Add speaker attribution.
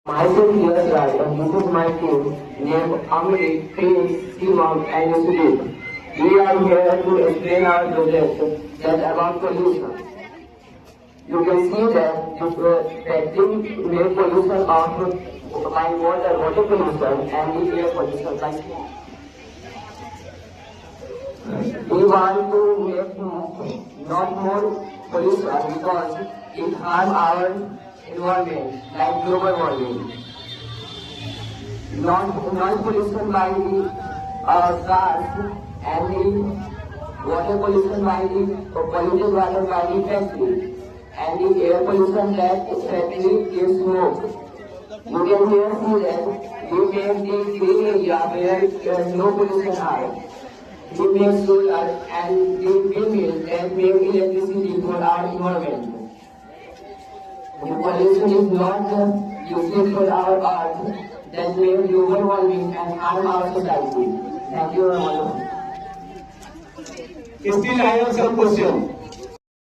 Speaker 1: Myself here, right, and this is my team named Amrit, Prince, Simon, and Yusuf. We are here to explain our project that about pollution. You can see that that thing made pollution of by water pollution, and the air pollution by smoke. We want to make not more pollution because it harms our environment, like global warming. Noise pollution by the cars and the water pollution by the polluted water by the factory, and the air pollution that factory is smoke. You can here see that we make the green area where no pollution are. We make solar and the windmills that make electricity for our environment. The pollution is not useless for our earth that makes global warming and harm our society. Thank you very much.
Speaker 2: Still I have some question.